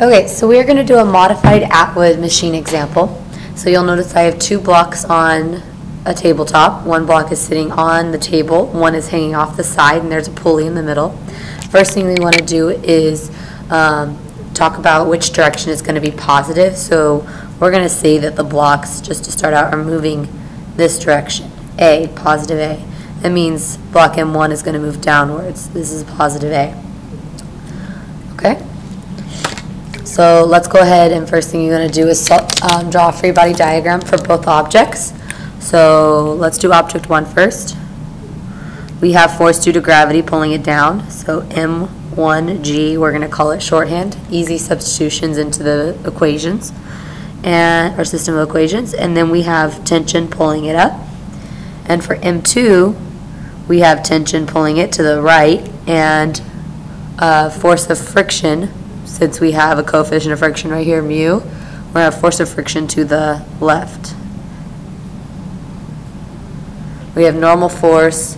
Okay, so we are going to do a modified Atwood machine example. So you'll notice I have two blocks on a tabletop. One block is sitting on the table, one is hanging off the side, and there's a pulley in the middle. First thing we want to do is talk about which direction is going to be positive. So we're going to say that the blocks, just to start out, are moving this direction, A, positive A. That means block M1 is going to move downwards. This is positive A. Okay? So let's go ahead, and first thing you're going to do is draw a free body diagram for both objects. So let's do object 1 first. We have force due to gravity pulling it down. So M1G, we're going to call it shorthand. Easy substitutions into the equations and our system of equations. And then we have tension pulling it up. And for M2, we have tension pulling it to the right and force of friction. Since we have a coefficient of friction right here, mu, we're going to have force of friction to the left. We have normal force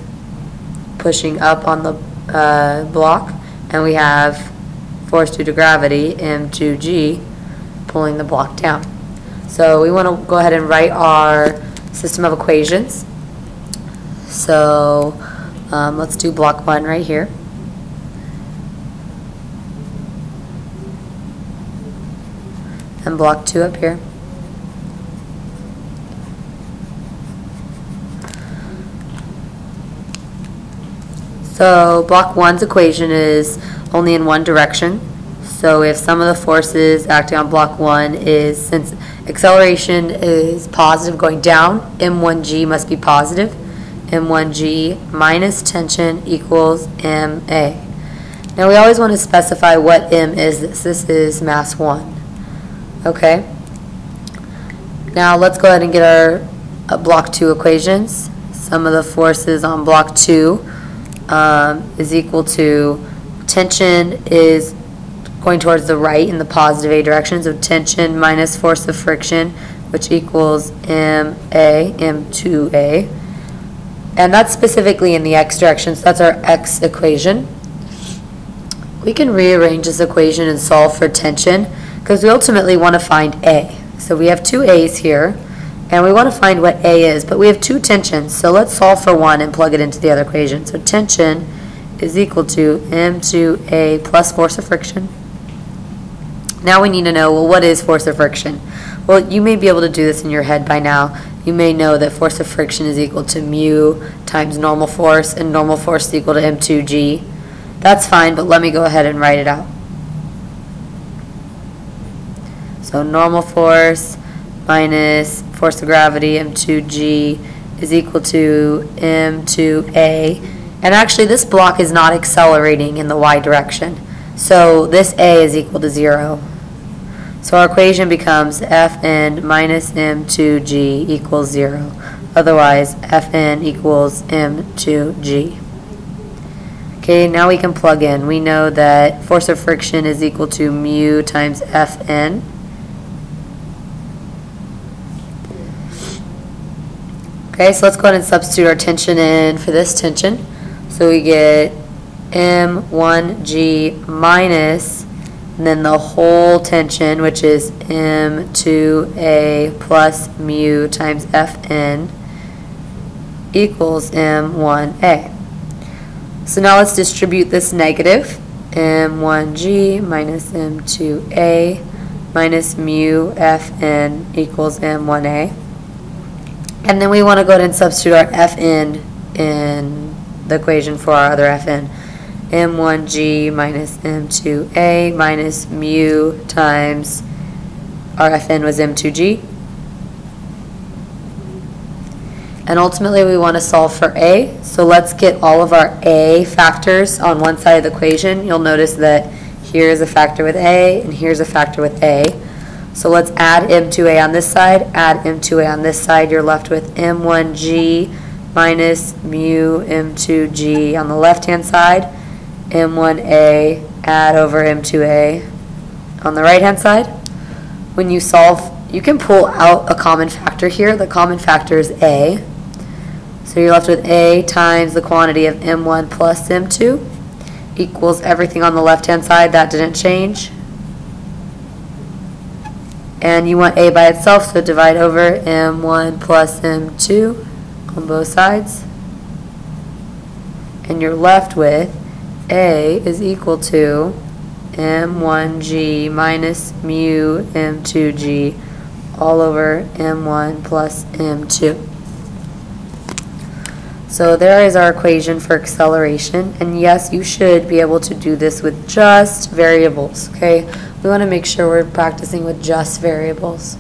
pushing up on the block, and we have force due to gravity, M2G, pulling the block down. So we want to go ahead and write our system of equations. So let's do block 1 right here. And block 2 up here. So block 1's equation is only in one direction. So if some of the forces acting on block 1 is, since acceleration is positive going down, M1G must be positive. M1G minus tension equals MA. Now we always want to specify what M is this. This is mass 1. Okay, now let's go ahead and get our block 2 equations. Some of the forces on block 2 is equal to, tension is going towards the right in the positive A direction, so tension minus force of friction, which equals MA, M2A. And that's specifically in the x direction, so that's our x equation. We can rearrange this equation and solve for tension, because we ultimately want to find A. So we have two A's here, and we want to find what A is, but we have two tensions, so let's solve for one and plug it into the other equation. So tension is equal to M2A plus force of friction. Now we need to know, well, what is force of friction? Well, you may be able to do this in your head by now. You may know that force of friction is equal to mu times normal force, and normal force is equal to M2G. That's fine, but let me go ahead and write it out. So normal force minus force of gravity, M2G, is equal to M2A. And actually this block is not accelerating in the y direction. So this A is equal to 0. So our equation becomes Fn minus M2G equals 0. Otherwise, Fn equals M2G. Okay, now we can plug in. We know that force of friction is equal to mu times Fn. Okay, so let's go ahead and substitute our tension in for this tension. So we get M1G minus, and then the whole tension, which is M2A plus mu times Fn, equals M1A. So now let's distribute this negative. M1G minus M2A minus mu Fn equals M1A. And then we want to go ahead and substitute our Fn in the equation for our other Fn. M1G minus M2A minus mu times our Fn was M2G. And ultimately we want to solve for A. So let's get all of our A factors on one side of the equation. You'll notice that here's a factor with A and here's a factor with A. So let's add M2A on this side, add M2A on this side. You're left with M1G minus mu M2G on the left-hand side, M1A, add over M2A on the right-hand side. When you solve, you can pull out a common factor here. The common factor is A. So you're left with A times the quantity of M1 plus M2 equals everything on the left-hand side. That didn't change. And you want a by itself, so divide over m1 plus m2 on both sides. And you're left with a is equal to m1g minus mu m2g all over m1 plus m2. So there is our equation for acceleration, and yes, you should be able to do this with just variables, okay? We want to make sure we're practicing with just variables.